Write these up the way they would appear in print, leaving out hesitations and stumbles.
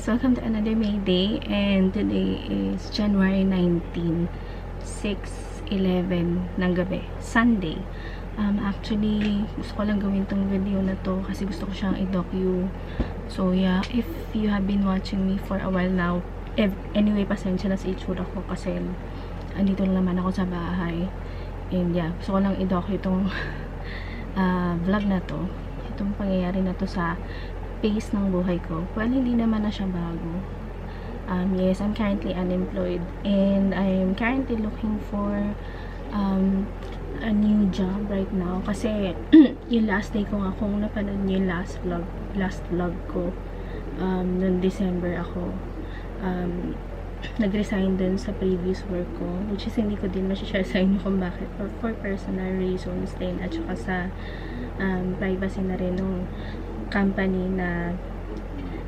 Welcome to another May Day, and today is January 19, 6:11 ng gabi, Sunday. Actually, gusto ko lang gawin tong video na to kasi gusto ko siyang i-docu. So yeah, if you have been watching me for a while now, anyway, pasensya na sa itsura ko kasi andito lang naman ako sa bahay. And yeah, gusto ko lang i-docu itong vlog na to, itong pangyayari na to sa pace ng buhay ko. Well, hindi naman na siya bago. Yes, I'm currently unemployed and I'm currently looking for a new job right now kasi yung last day ko nga, kung napanood niyo yung last vlog ko, noong December ako nag-resign dun sa previous work ko, which is hindi ko din masishare sa inyo kung bakit, for personal reasons din, at saka sa privacy na rin ng company na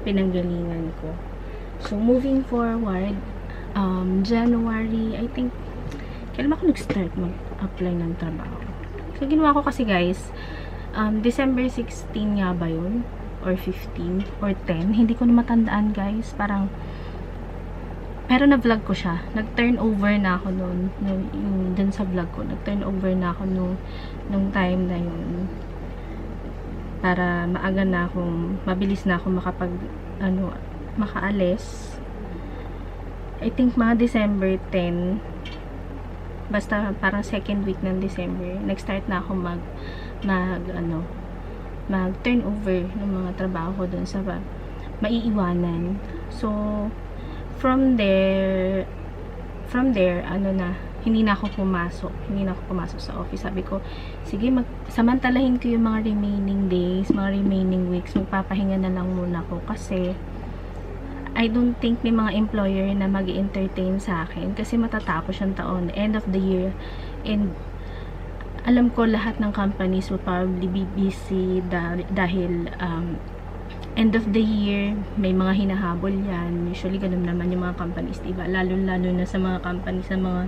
pinanggalingan ko. So, moving forward, January, I think, kailan ako nag-start mag-apply ng trabaho? So, ginawa ko kasi guys, December 16 nga ba yun? Or 15? Or 10? Hindi ko na matandaan guys. Parang, pero na-vlog ko siya. Nag-turnover na ako noon. Dun sa vlog ko, nag-turnover na ako nung time na yun. Para maaga na akong, mabilis na akong makaalis. I think mga December 10, basta parang second week ng December, nag-start na ako mag-turnover ng mga trabaho ko dun sa maiiwanan. So, from there, hindi na ako pumasok sa office. Sabi ko, sige, samantalahin ko yung mga remaining days, mga remaining weeks, magpapahinga na lang muna ako kasi I don't think may mga employer na mag-entertain sa akin kasi matatapos yung taon, end of the year, and alam ko lahat ng companies will probably be busy dahil end of the year, may mga hinahabol yan. Usually, ganun naman yung mga companies, diba? Lalo-lalo na sa mga companies na mga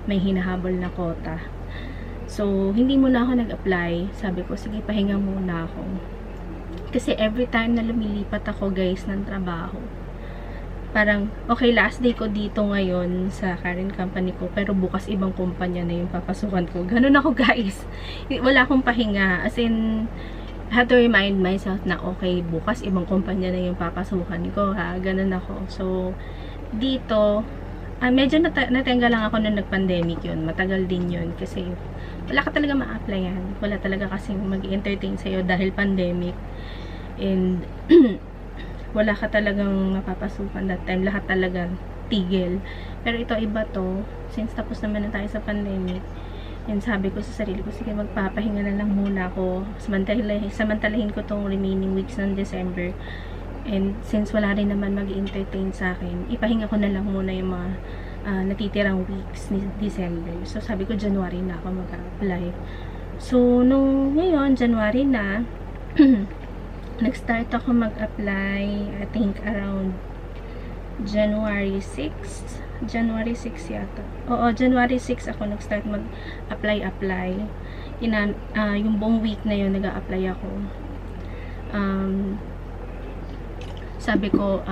may hinahabol na quota. So, hindi muna ako nag-apply. Sabi ko, sige, pahinga muna ako. Kasi every time na lumilipat ako, guys, ng trabaho, parang, okay, last day ko dito ngayon sa current company ko, pero bukas ibang kumpanya na yung papasukan ko. Ganun ako, guys. Wala akong pahinga. As in, I had to remind myself na, okay, bukas ibang kumpanya na yung papasukan ko, ha? Ganun ako. So, dito, medyo natengga lang ako nung nag-pandemic yun. Matagal din yun kasi wala ka talaga ma-applyan. Wala talaga kasi mag-entertain sa'yo dahil pandemic. And wala ka talagang mapapasukan that time. Lahat talaga tigil. Pero ito, iba to. Since tapos naman na tayo sa pandemic, and sabi ko sa sarili ko, sige, magpapahinga na lang muna ako. Samantalahin ko tong remaining weeks ng December. And since wala rin naman mag-entertain sa akin, ipahinga ko na lang muna yung mga natitirang weeks ni December. So, sabi ko, January na ako mag-apply. So, ngayon, January na, nag-start ako mag-apply, I think around January 6 yata. Oo, January 6 ako nag-start mag-apply. Yung buong week na yun, nag-a-apply ako. Sabi ko,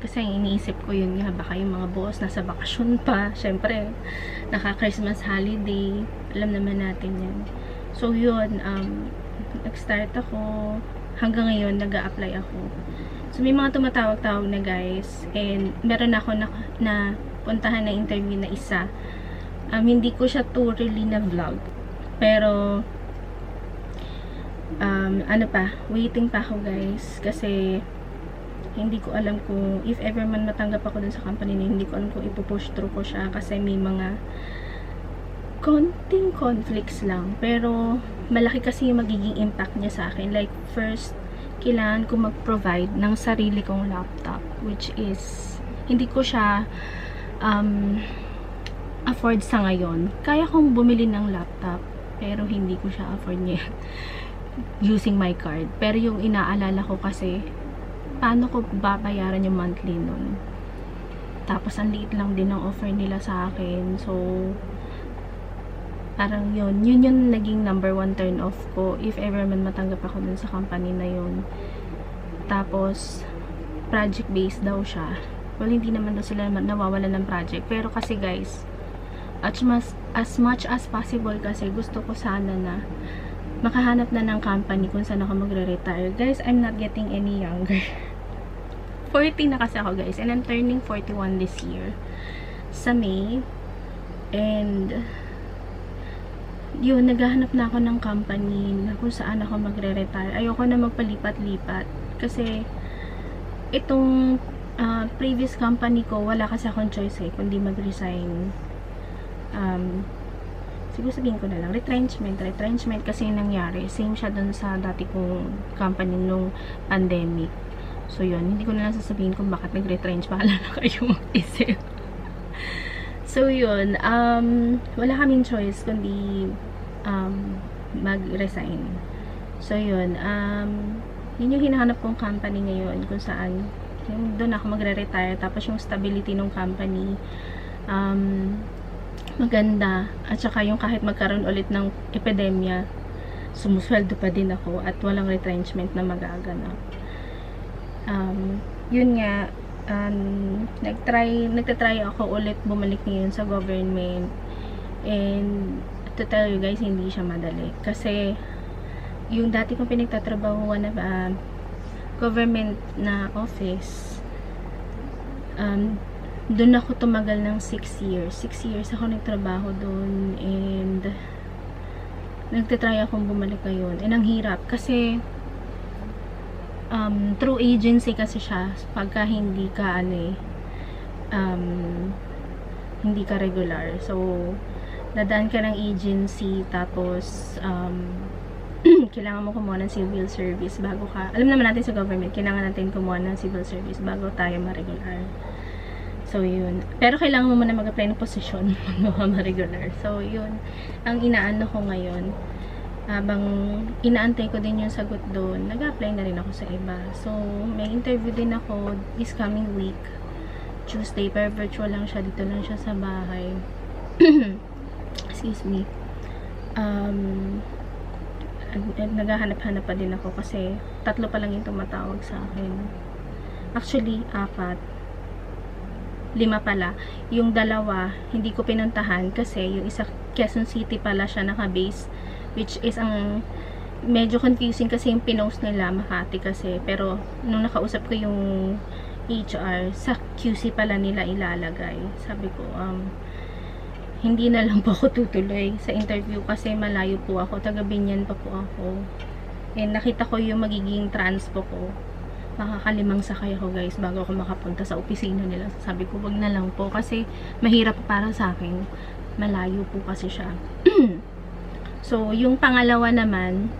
kasi iniisip ko yun nga, baka yung mga boss nasa bakasyon pa. Syempre, naka-Christmas holiday. Alam naman natin yan. So, yun, nag-start ako. Hanggang ngayon, nag-a-apply ako. So, may mga tumatawag-tawag na guys. And, meron ako na puntahan na interview na isa. Hindi ko siya thoroughly na vlog. Pero, waiting pa ako guys. Kasi, hindi ko alam kung if ever man matanggap ako dun sa company na, hindi ko alam kung ipupush through ko siya kasi may mga konting conflicts lang. Pero, malaki kasi yung magiging impact niya sa akin. Like, first, kailangan ko mag-provide ng sarili kong laptop, which is, hindi ko siya afford sa ngayon. Kaya kong bumili ng laptop, pero hindi ko siya afford niya using my card. Pero yung inaalala ko kasi, paano ko babayaran yung monthly nun? Tapos, ang liit lang din ang offer nila sa akin. So, parang yun yung naging number 1 turn off ko if ever man matanggap ako dun sa company na yun. Tapos project based daw siya. Well, hindi naman daw sila nawawala ng project. Pero kasi guys, as much as possible kasi gusto ko sana na makahanap na ng company kung saan ako magre-retire. Guys, I'm not getting any younger. 40 na kasi ako guys. And I'm turning 41 this year. Sa May. And yun, naghahanap na ako ng company na kung saan ako magre-retire. Ayoko na magpalipat-lipat. Kasi itong previous company ko, wala kasi akong choice kundi mag-resign. Siguro sabihin ko na lang, retrenchment kasi yung nangyari. Same siya dun sa dati kong company nung pandemic. So yun, hindi ko na lang sasabihin kung bakit nag-retrench. Bahala na kayo mag-isip. So yun, wala kaming choice kundi mag-resign. So yun, yun yung hinahanap kong company ngayon kung saan doon ako magre-retire. Tapos yung stability ng company maganda, at saka yung kahit magkaroon ulit ng epidemya, sumusweldo pa din ako at walang retrenchment na magaganap. Yun nga, nagtatry ako ulit bumalik ngayon sa government, and to tell you guys, hindi siya madali kasi yung dati kong pinagtatrabahuan na government na office, doon ako tumagal ng 6 years ako nagtrabaho doon, and nagtatry akong bumalik ngayon, and ang hirap kasi through agency kasi siya. Pagka hindi ka hindi ka regular, so dadaan ka ng agency, tapos kailangan mo kumuha ng civil service bago ka, alam naman natin sa government, kailangan natin kumuha ng civil service bago tayo ma-regular. So yun, pero kailangan mo muna mag-apply ng posisyon bago ma-regular. So yun ang inaano ko ngayon. Habang inaantay ko din yung sagot doon, nag-apply na rin ako sa iba. So, may interview din ako this coming week, Tuesday, pero virtual lang siya. Dito lang siya sa bahay. Excuse me. Naghahanap-hanap pa din ako kasi 3 pa lang yung tumatawag sa akin. Actually, 4. 5 pala. Yung 2, hindi ko pinuntahan kasi yung isa, Quezon City pala siya naka-base, which is ang medyo confusing kasi yung pinost nila Makati kasi, pero nung nakausap ko yung HR, sa QC pala nila ilalagay. Sabi ko, hindi na lang po ako tutuloy sa interview kasi malayo po ako, taga Binyan pa po ako, and nakita ko yung magiging transpo ko, makakalimang sakay ako guys bago ako makapunta sa opisina nila. Sabi ko, wag na lang po kasi mahirap para sa akin, malayo po kasi siya. So, yung pangalawa naman,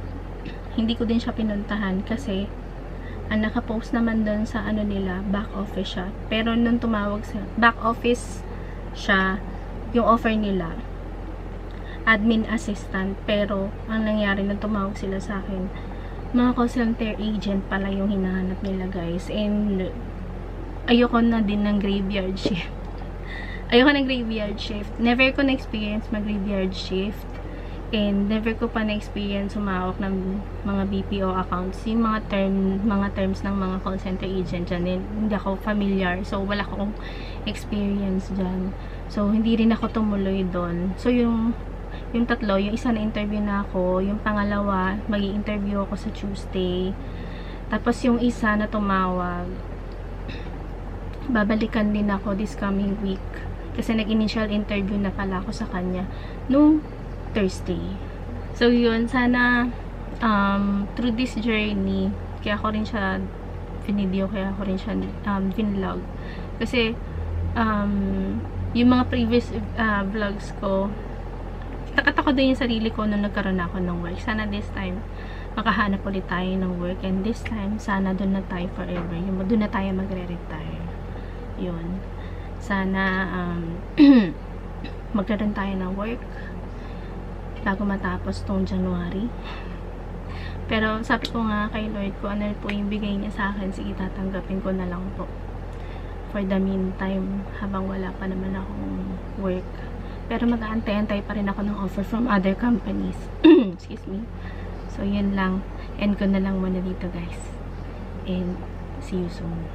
hindi ko din siya pinuntahan kasi ang nakapost naman doon sa ano nila, back office siya. Pero nung tumawag sa back office siya, yung offer nila, admin assistant. Pero, ang nangyari nung tumawag sila sa akin, mga call center agent pala yung hinahanap nila guys. And, ayoko na din ng graveyard shift. Ayoko ng graveyard shift. Never ko na-experience mag-graveyard shift. And never ko pa na-experience humawak ng mga BPO accounts. Yung mga terms ng mga call center agent dyan, hindi ako familiar. So, wala akong experience dyan. So, hindi rin ako tumuloy doon. So, yung 3, yung isa na interview na ako, yung pangalawa, mag-i-interview ako sa Tuesday. Tapos, yung isa na tumawag, babalikan din ako this coming week. Kasi nag-initial interview na pala ako sa kanya nung Thursday. So yun, sana through this journey, kaya ako rin siya video, kaya ako rin siya vinlog. Kasi yung mga previous vlogs ko, takot din yung sarili ko nung nagkaroon ako ng work. Sana this time makahanap ulit tayo ng work, and this time sana doon na tayo forever, yung doon na tayo magre-retire. Yun, sana magkaroon tayo ng work bago matapos tong January. Pero sabi ko nga kay Lord ko, ano po yung bigay niya sa akin, sige tatanggapin ko na lang po for the meantime, habang wala pa naman akong work. Pero mag-aantay-antay pa rin ako ng offer from other companies. Excuse me. So yun lang, end ko na lang muna dito guys, and see you soon.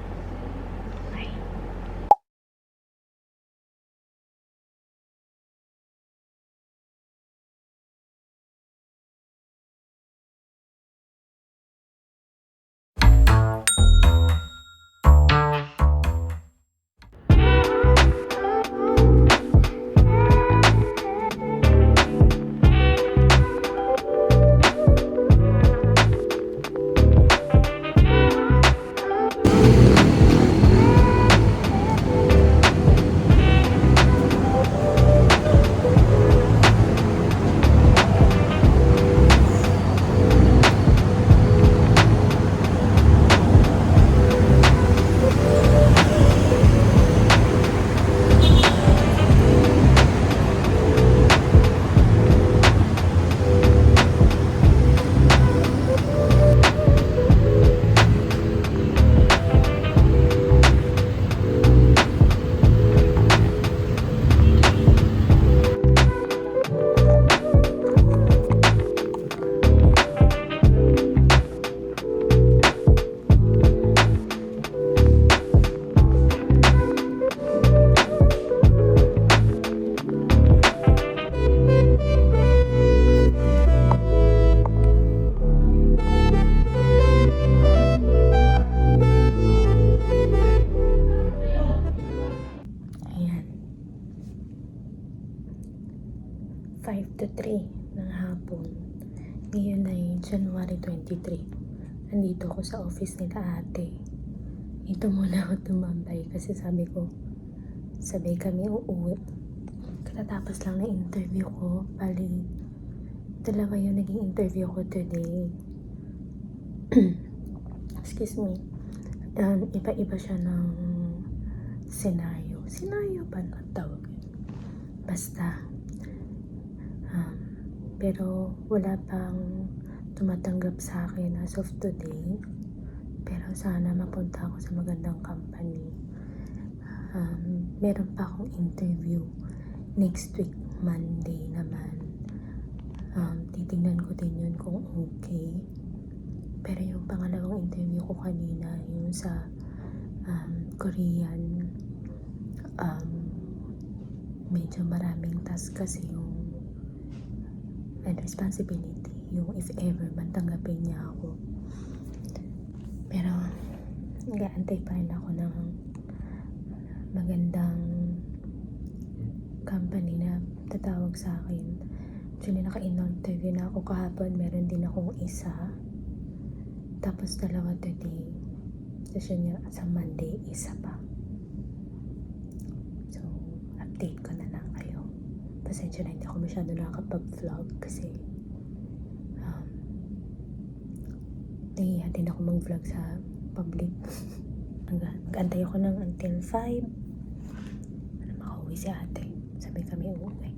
to 3 ng hapon. Ngayon ay January 23. Nandito ako sa office nila ate. Ito muna ako tumambay kasi sabi ko, sabay kami uuwi. Katatapos lang na interview ko. Bali, dalawa yung naging interview ko today. Excuse me. Iba-iba siya ng senaryo. Senaryo ba na tawag? Basta. Pero wala pang tumatanggap sa akin as of today. Pero sana mapunta ako sa magandang company. Meron pa akong interview next week, Monday naman. Titingnan ko din yun kung okay. Pero yung pangalawang interview ko kanina, yung sa Korean, medyo maraming task kasi yung and responsibility, yung if ever man tanggapin niya ako. Pero nag-aantay pa rin ako ng magandang company na tatawag sa akin. Actually, naka-interview na ako kahapon. Meron din akong isa. Tapos dalawa today. Tapos yun nga, sa Monday, isa pa. So, update ko na lang kayo. Pasensya na hindi ako masyado nakakapag-vlog kasi nahiya din ako mag-vlog sa public. Mag-antay ako ng until 5 para makauwi si ate. Sabi kami uuwi.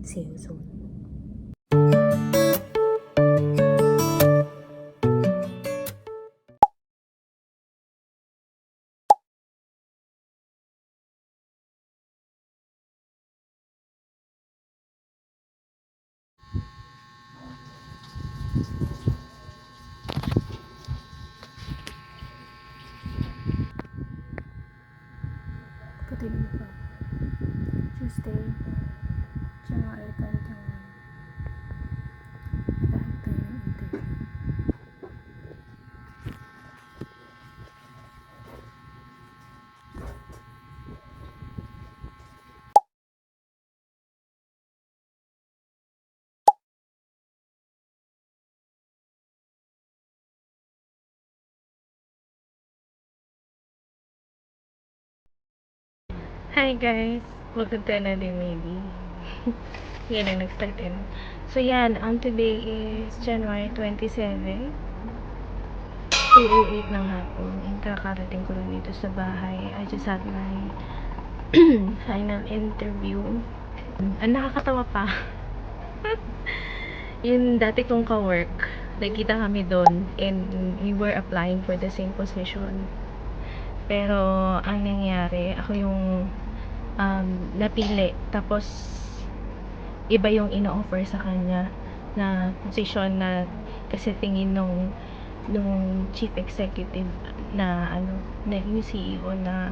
See you soon. Patuloy mo pa. Tuesday, January 21. Nag-ahit tayo ng interview. Hi guys! Welcome to another maybe. Yan ang nag-start in. So yan, today is January 27, 2:08 ng hapon. And kakarating ko lang dito sa bahay. I just had my final interview. Nakakatawa pa. Yung dati kong ka-work, nagkita kami doon and we were applying for the same position. Pero ang nangyari, ako yung napili. Tapos iba yung ino-offer sa kanya na position na kasi tingin nung chief executive na na yung CEO na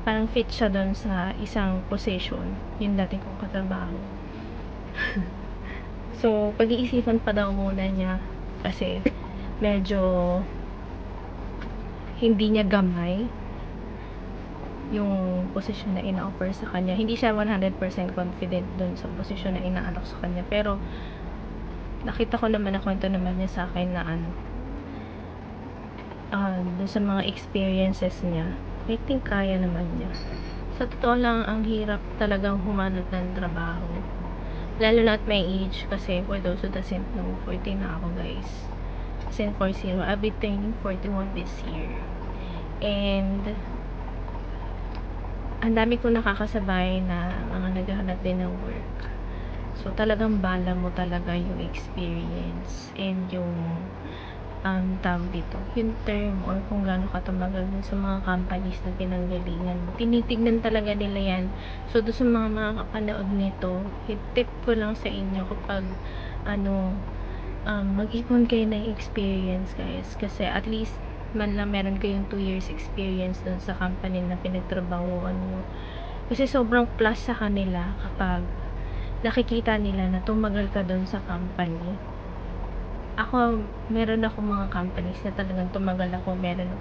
parang fit siya doon sa isang position, yung dati kong katrabaho. So pag-iisipan pa daw muna niya kasi medyo hindi niya gamay yung position na ina-offer sa kanya. Hindi siya 100% confident dun sa position na inaalok sa kanya. Pero nakita ko naman, na kwento naman niya sa akin na dun sa mga experiences niya, I think kaya naman niya. Sa totoo lang, ang hirap talagang humanap ng trabaho. Lalo na at my age, kasi for those who doesn't know, 14 na ako guys. As in 40, I'll be turning 41 this year. And ang dami kong nakakasabay na mga naghahanap din ng work. So, talagang bala mo talaga yung experience and yung tawag dito, yung term or kung gaano ka tumagal dun sa mga companies na pinanggalingan mo. Tinitignan talaga nila yan. So, doon sa mga makakapanood nito, tip ko lang sa inyo kapag mag-ipon kayo ng experience guys. Kasi at least man lang meron kayong 2 years experience dun sa company na pinagtrabahuan mo. Kasi sobrang plus sa kanila kapag nakikita nila na tumagal ka dun sa company. Ako, meron ako mga companies na talagang tumagal ako.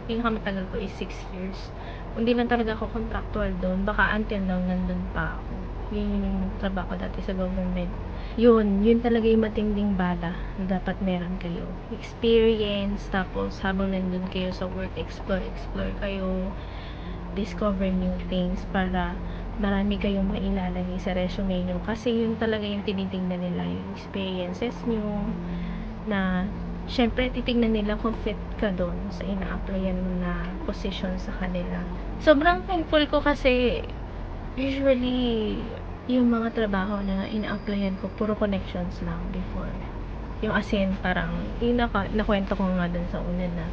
Pinakamatagal ko is 6 years. Hindi lang talaga ako contractual doon. Baka until now, nandun pa ako. Yun yung trabaho ko dati sa government. Yun talaga yung matinding bala na dapat meron kayo. Experience, tapos habang nandun kayo sa work, explore kayo, discover new things para marami kayong mailalagay sa resume nyo. Kasi yun talaga yung tinitingnan nila, yung experiences nyo, na syempre titingnan nila kung fit ka doon sa ina-applyan mo na position sa kanila. Sobrang thankful ko kasi usually yung mga trabaho na ina-applyan ko puro connections lang before. Yung as in parang nakwento ko nga dun sa una na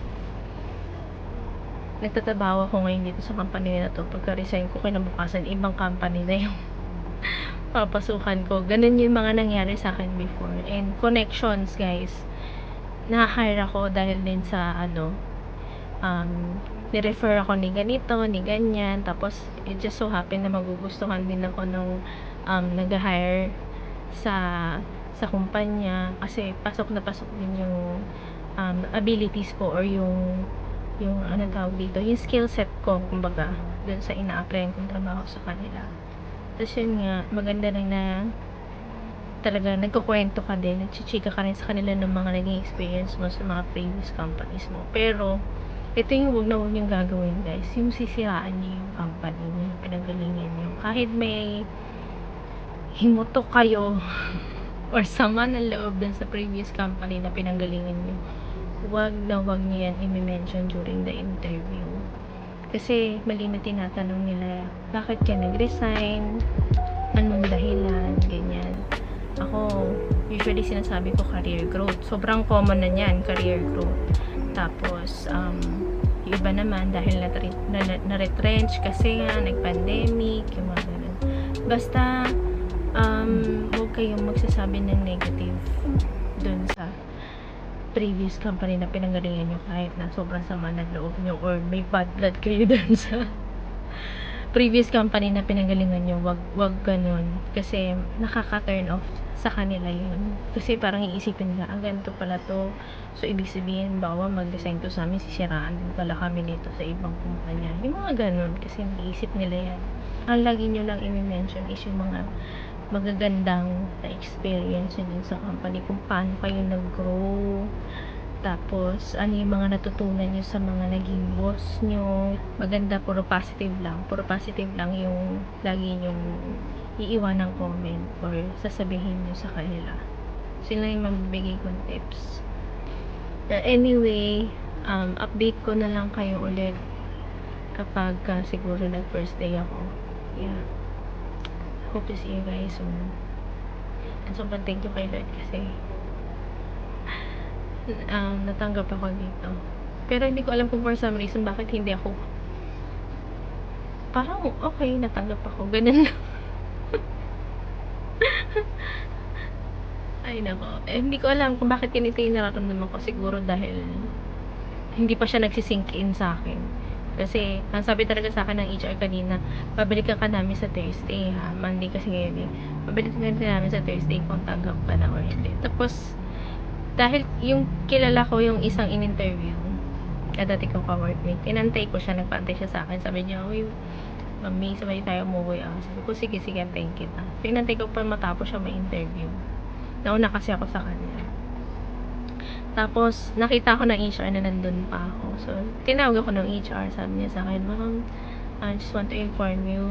nagtatrabaho ako ngayon dito sa company na to. Pagka-resign ko kinabukasan, ibang company na yung papasukan ko. Ganun yung mga nangyari sa akin before. And connections, guys. Na-hire ako dahil din sa ni-refer ako ni ganito, ni ganyan. Tapos, it just so happen na magugustuhan din ako nung nag-hire sa kumpanya. Kasi pasok na pasok din yung abilities ko or yung anong tawag dito, yung skill set ko, kumbaga, dun sa ina-applyan kong trabaho sa kanila. Tapos yun nga, maganda rin na talaga nagkukwento ka din, nagchichika ka rin sa kanila ng mga naging experience mo sa mga previous companies mo. Pero, ito yung huwag na huwag yung gagawin, guys. Yung sisiraan niyo yung company niyo, yung pinanggalingan niyo. Kahit may himutok kayo or sama ng loob dun sa previous company na pinanggalingan niyo, wag na wag niyo yan i-mention during the interview. Kasi mali na tinatanong nila, bakit ka nag-resign? Anong dahilan? Ganyan. Ako, usually sinasabi ko career growth. Sobrang common na yan, career growth. Tapos, yung iba naman dahil na-retrench kasi nga, nag-pandemic, yung mga ganun. Basta, huwag kayong magsasabi ng negative dun sa previous company na pinanggalingan nyo kahit na sobrang sama ng loob nyo or may bad blood kayo dun sa previous company na pinanggalingan nyo. Wag ganun kasi nakaka-turn off sa kanila yun. Kasi parang iisipin nila, ganito pala to, so ibig sabihin baka mag-design to sa amin, sisiraan din pala kami nito sa ibang kumpanya. Yung mga ganun, kasi naiisip nila yan. Ang lagi nyo lang i-mention is yung mga magagandang na experience yun sa company, kung paano kayo nag-grow, tapos ano yung mga natutunan nyo sa mga naging boss nyo. Maganda, puro positive lang yung lagi nyong iiwan ng comment or sasabihin nyo sa kanila. Sila yung magbibigay kong tips. Anyway, update ko na lang kayo ulit kapag siguro nag first day ako. Yeah, hope to see you guys soon. And sobrang thank you kay Lord kasi natanggap ako dito. Pero hindi ko alam kung for some reason bakit hindi ako parang okay, natanggap ako. Ganun lang. Ay nako. Hindi ko alam kung bakit ganito yung nararamdaman ko. Siguro dahil hindi pa siya nagsisink in sa akin. Kasi, ang sabi talaga sa akin ng HR kanina, pabalikan ka namin sa Thursday, ha? Monday kasi ngayon eh. Pabalikan ka namin sa Thursday kung tanggap ka na or hindi. Tapos, dahil yung kilala ko yung isang in-interview, dati kong ka-workmate, inantay ko siya, nagpaantay siya sa akin. Sabi niya, uy, mami, sabay tayo umuwi. Sabi ko, sige, thank you na. Pinantay ko pa matapos siya ma-interview. Nauna kasi ako sa kanya. Tapos, nakita ko ng HR na nandun pa ako. So, tinawag ako ng HR. Sabi niya sa akin, ma'am, I just want to inform you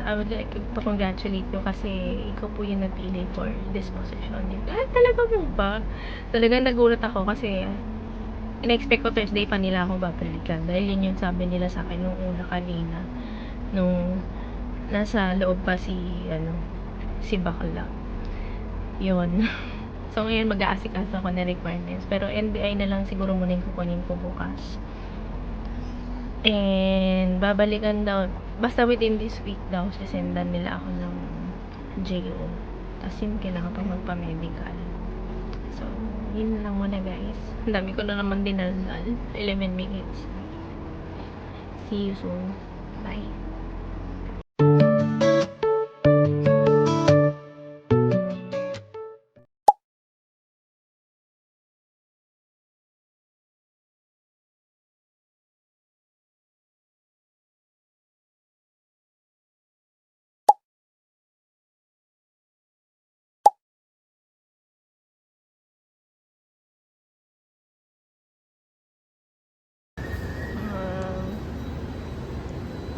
I would like to congratulate you kasi ikaw po yung napili for this position. Talaga mo ba? Talagang nagulat ako kasi in-expect ko Thursday pa nila akong babalikan. Dahil yun yung sabi nila sa akin nung una kanina. Nung nasa loob pa si bakla. Yun. So, ngayon mag-aasikaso ako ng requirements. Pero NBI na lang siguro muna yung kukunin ko bukas. And, babalikan daw. Basta within this week daw, sisendan nila ako ng JO. Tapos yun, kailangan pa magpa-medical. So, yun lang muna guys. Ang dami ko na naman dinaldal. 11 minutes. See you soon. Bye.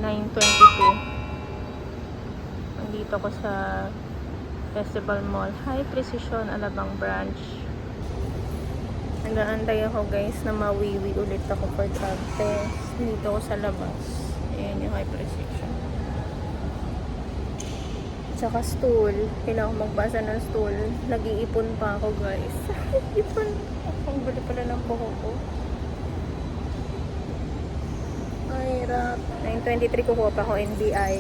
9:22. Nandito ko sa Festival Mall. High Precision Alabang Branch. Nag-aantay ako guys na mawiwi ulit ako for drug test. Dito ako sa labas. Ayan yung High Precision. Tsaka stool. Kailangan magbasa ng stool. Nag-iipon pa ako guys. Ipon. Ang bali pala ng buho ko. Ay, rap. 9:23 kukuha pa ako NBI.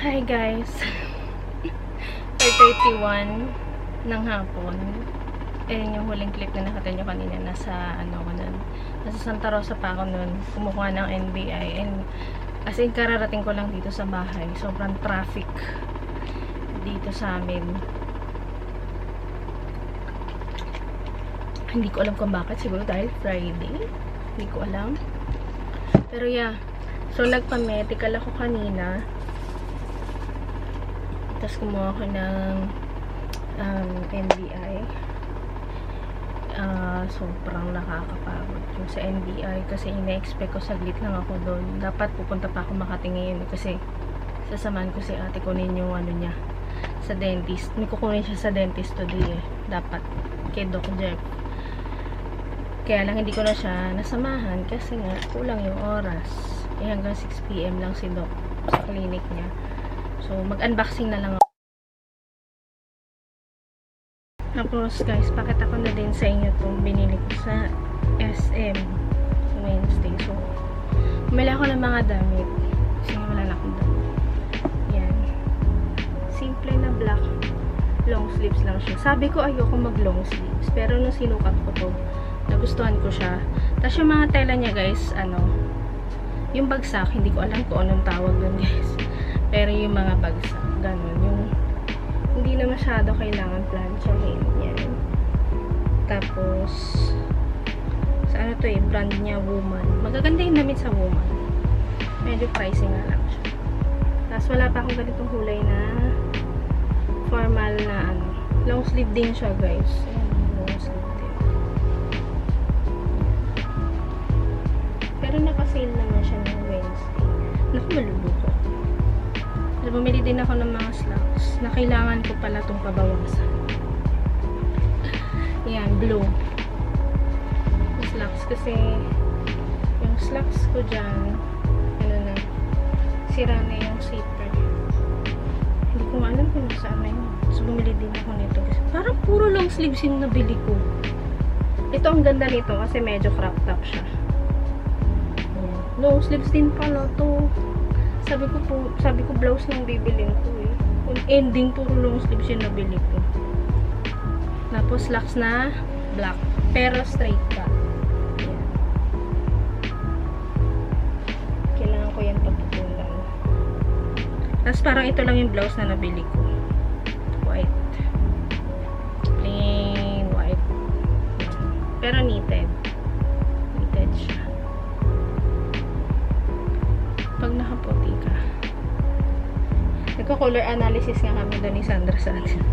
Hi guys. 5:31 ng hapon. Ayan yung huling clip na nakita nyo kanina. Nasa Santa Rosa pa ako nun. Kumukuha ng NBI. And as in, kararating ko lang dito sa bahay. Sobrang traffic dito sa amin. Hindi ko alam kung bakit. Siguro dahil Friday. Hindi ko alam. Pero yeah. So, nagpa-medical ako kanina. Tapos kumuha ko ng NBI. Sobrang nakakapagod yung sa NBI kasi ina-expect ko saglit lang ako doon. Dapat pupunta pa ako Makati ngayon kasi sasamahan ko si ate kunin yung niya sa dentist. May kukunin siya sa dentist today dapat kay Doc Jeff. Kaya lang hindi ko na siya nasamahan kasi nga kulang yung oras. Hanggang 6 PM lang si Doc sa clinic niya. So, mag-unboxing na lang ako. Tapos, guys, pakita ko na din sa inyo itong binili ko sa SM Wednesday. So, bumili ako ng mga damit. Kasi nga wala na akong damit. Yan. Simple na black long sleeves lang siya. Sabi ko ayoko mag long sleeves. Pero nung sinukat ko to, nagustuhan ko siya. Tapos yung mga tela niya, guys, yung bagsak, hindi ko alam kung anong tawag dun, guys. Pero yung mga bagsak, ganun. Yung hindi na masyado kailangan planchahin. Yan. Tapos, sa brand niya, Woman. Magaganda yung damit sa Woman. Medyo pricey nga lang siya. Tapos, wala pa akong ganitong kulay na formal na long sleeve din siya, guys. Ayan, long sleeve din. Pero naka-sale naman siya ng Wednesday. Naku, maluluko. Bumili din ako ng mga slacks na kailangan ko pala itong pabawasan. Yan, blue. Yung slacks kasi yung slacks ko dyan sira na yung zipper. Hindi ko alam kung saan na yun. So, bumili din ako nito. Parang puro long sleeves yung nabili ko. Ito ang ganda nito kasi medyo crop top siya. Yan. Long sleeves din pala to. Sabi ko blouse lang bibilin ko Kung ending puro long sleeves yung nabili ko. Tapos slacks na black pero straight cut. Ayan. Kailangan ko yan pagpupulan. Tapos parang ito lang yung blouse na nabili ko. White. Plain white. Pero knitted. Knitted siya. Pag nakaputi ka. Nagko-color analysis nga kami doon ni Sandra sa atin.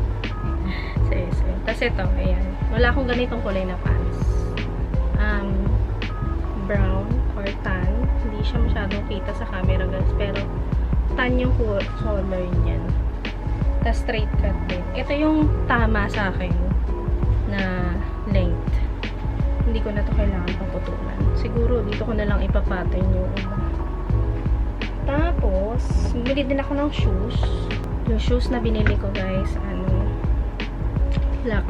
Sa SM. Tapos ito, ayan. Wala akong ganitong kulay na pants. Brown or tan. Hindi siya masyadong kita sa camera guys. Pero tan yung color niyan. Tapos straight cut din. Ito yung tama sa akin na length. Hindi ko na to kailangan paputulan. Siguro dito ko na lang ipapattern yung iba. Tapos, bumili din ako ng shoes. Yung shoes na binili ko guys, black.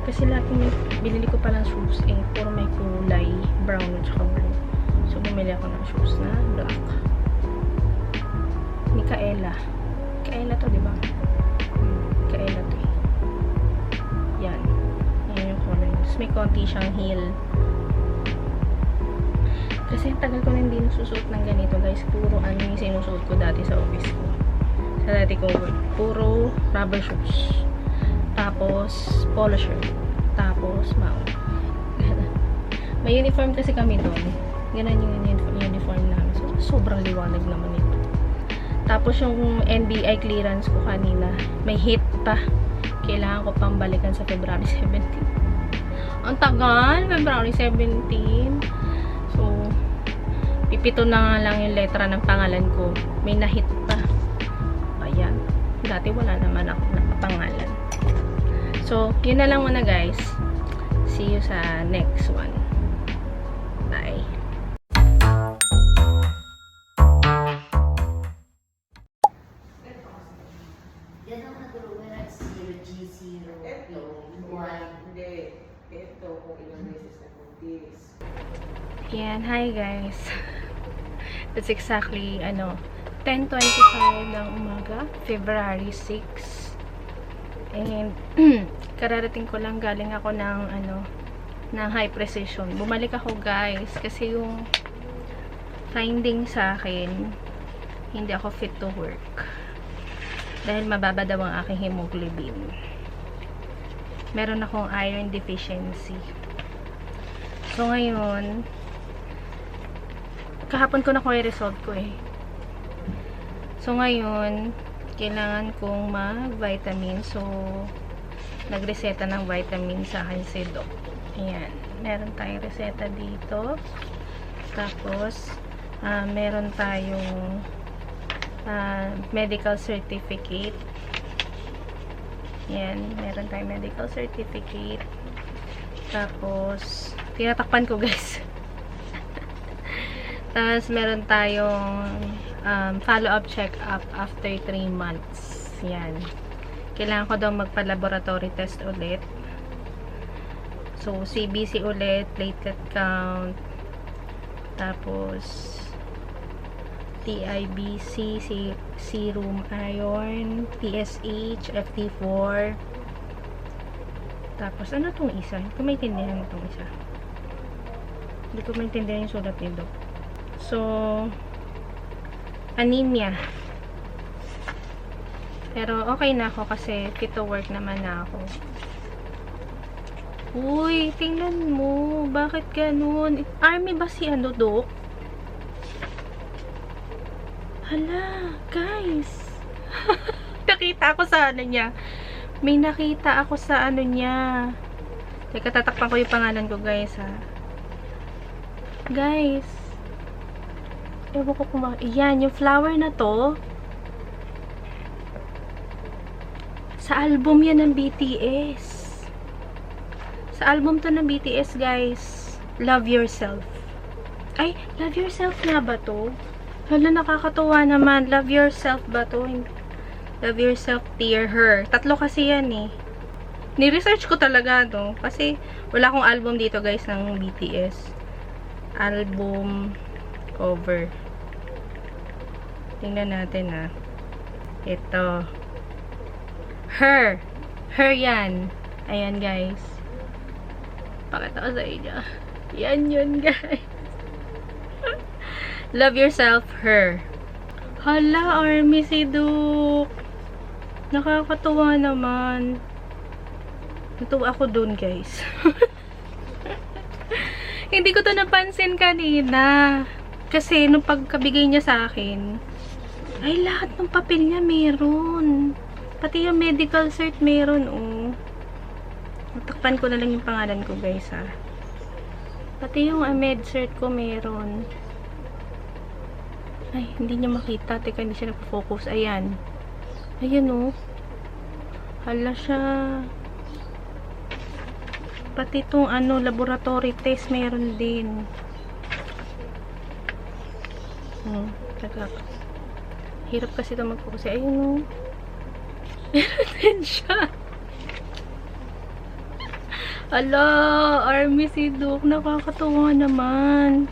Kasi lahat yung binili ko palang shoes, puro may kulay, brown at saka blue. So, bumili ako ng shoes na black. Micaela. Micaela to, diba? Micaela to Yan. Yan yung color. Tapos, may konti siyang heel. Kasi tagal ko na hindi nasusuot ng ganito guys. Puro yung sinusuot ko dati sa office ko. Sa dati ko work. Puro rubber shoes. Tapos polo shirt. Tapos mount. May uniform kasi kami doon. Ganun yung uniform namin. So, sobrang liwanag naman ito. Tapos yung NBI clearance ko kanina, may hit pa. Kailangan ko pang balikan sa February 17. Ang tagal, February 17. So, pipito na nga lang yung letra ng pangalan ko. May na-hit pa. Ayan. Dati wala naman ako nakapangalan. So, yun na lang muna guys. See you sa next one. Bye. Yan ang naguro mo na 0G0 Hindi. Ito, kung ilang beses na buntis. Yan, hi guys. It's exactly, 10:25 ng umaga, February 6. And, kararating ko lang, galing ako ng high precision. Bumalik ako guys, kasi yung finding sa akin, hindi ako fit to work. Dahil mababa daw ang aking hemoglobin. Meron akong iron deficiency. So, ngayon, kahapon ko nakuha yung result ko eh. So, ngayon, kailangan kong mag-vitamin. So, nagreseta ng vitamin sa akin si Doc. Ayan. Meron tayong reseta dito. Tapos, meron tayong medical certificate. Ayan. Meron tayong medical certificate. Tapos, tinatakpan ko guys. Tapos, meron tayong follow-up check-up after 3 months. Yan. Kailangan ko daw magpa-laboratory test ulit. So, CBC ulit, platelet count. Tapos, TIBC, serum iron, TSH, FT4. Tapos, ano tong isa? Hindi ko maintindihan itong isa. Hindi ko maintindihan yung sulat ni Doc. So, anemia. Pero, okay na ako kasi fit to work naman na ako. Uy, tingnan mo. Bakit ganun? Army ba si Doc? Hala, guys. Nakita ako sa niya. May nakita ako sa niya. Teka, tatakpan ko yung pangalan ko, guys, ha. Guys. Ewan ko kung yan, yung flower na to. Sa album yan ng BTS. Sa album to ng BTS, guys. Love Yourself. Ay, Love Yourself nga ba to? Hala, nakakatuwa naman. Love Yourself ba to? Love Yourself, Dear Her. Tatlo kasi yan eh. Ni-research ko talaga to. Kasi wala akong album dito guys ng BTS. Album cover. Tingnan natin ha. Ito. Her. Her yan. Ayan guys. Pakita ko sa inyo. Yan yun guys. Love Yourself, Her. Hala, Army si Duke. Nakakatuwa naman. Natuwa ako dun, guys. Hindi ko to napansin kanina. Kasi, nung pagkabigay niya sa akin, ay, lahat ng papel niya meron. Pati yung medical cert meron, oh. Natakpan ko na lang yung pangalan ko, guys, ha. Pati yung med cert ko meron. Ay, hindi niya makita. Teka, hindi siya nagpo-focus. Ayan. Ayan, oh. Hala siya. Pati itong, laboratory test, meron din. Teka. Hirap kasi ito mag-focus. Ayun, oh. Meron din siya. Hala, Army si Duke. Nakakatuwa naman.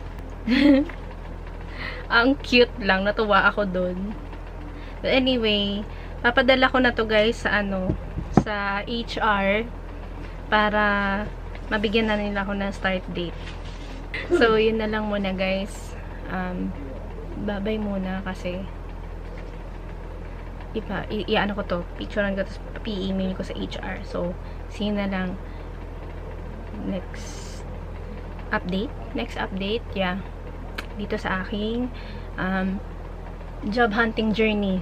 Ang cute lang. Natuwa ako dun. But anyway, papadala ko na to guys sa sa HR para mabigyan na nila ako ng start date. So, yun na lang muna guys. Babay muna kasi i-ano ko to, picturean ko, tapos i-email ko sa HR. So, see you na lang next next update, yeah, dito sa aking job hunting journey.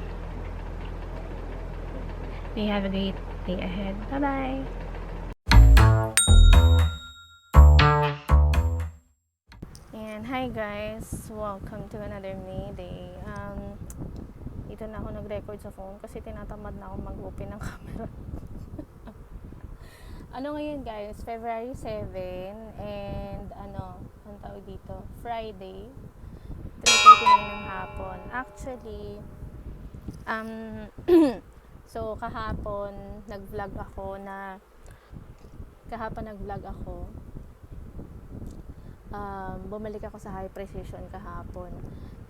May have a great day ahead. Bye-bye! And hi guys! Welcome to another May Day. Dito na ako nag-record sa phone kasi tinatamad na ako mag-open ng camera. Ano ngayon guys? February 7 and ang tawag dito? Friday, 3:39 ng hapon. Actually, so kahapon nag-vlog ako. Bumalik ako sa high precision kahapon.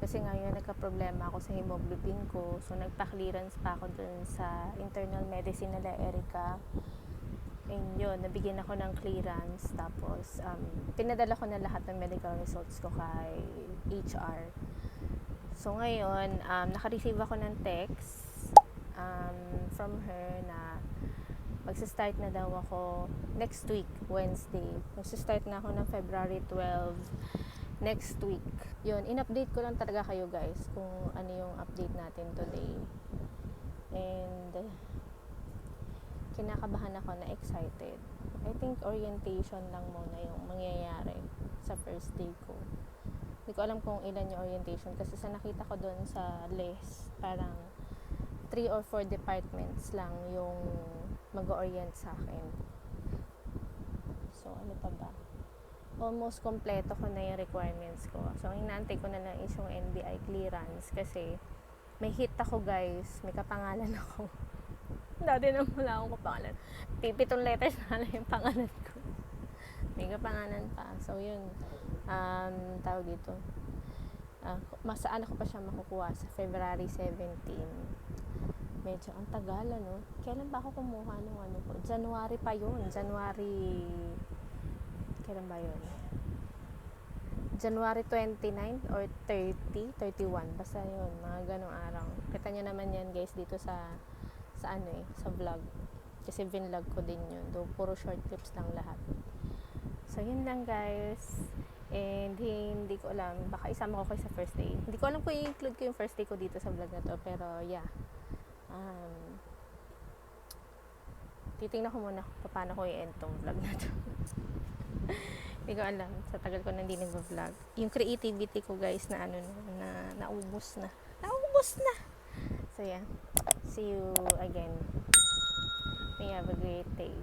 Kasi ngayon nagka-problema ako sa hemoglobin ko. So nagpa-clearance pa ako dun sa internal medicine nila Erica. And yun, nabigyan ako ng clearance. Tapos, pinadala ko na lahat ng medical results ko kay HR. So ngayon, naka-receive ako ng text from her na magsa-start na daw ako next week, Wednesday. Magsa-start na ako ng February 12 next week. Yun, in-update ko lang talaga kayo guys kung ano yung update natin today. And kinakabahan ako na excited. I think orientation lang muna yung mangyayari sa first day ko. Hindi ko alam kung ilan yung orientation kasi sa nakita ko doon sa list, parang 3 or 4 departments lang yung mag-orient sa akin. So, ano pa ba? Almost kompleto ko na yung requirements ko. So, ang inaantay ko na lang is yung NBI clearance kasi may hit ako guys. May kapangalan ako. Dati nang wala akong kapangalan. 7 letters na lang yung pangalan ko. May kapangalan pa. So, yun. Tawag dito. Saan ako pa siya makukuha? Sa February 17. Medyo ang tagal, ano? Kailan ba ako kumuha ng ano ko? January pa yun. Kailan ba yun? January 29 or 30, 31. Basta yun. Mga ganong araw. Kita nyo naman yan guys dito sa vlog. Kasi vinlog ko din yun. Do puro short clips lang lahat. So, yun lang guys. And hindi ko alam. Baka isama ko kayo sa first day. Hindi ko alam kung i-include ko yung first day ko dito sa vlog na to. Pero, yeah. Titingnan ko muna kung paano ko i-end tong vlog na to. Hindi ko alam. Sa tagal ko na hindi nag-vlog. Yung creativity ko guys na naubos na. So, yeah. See you again. May have a great day.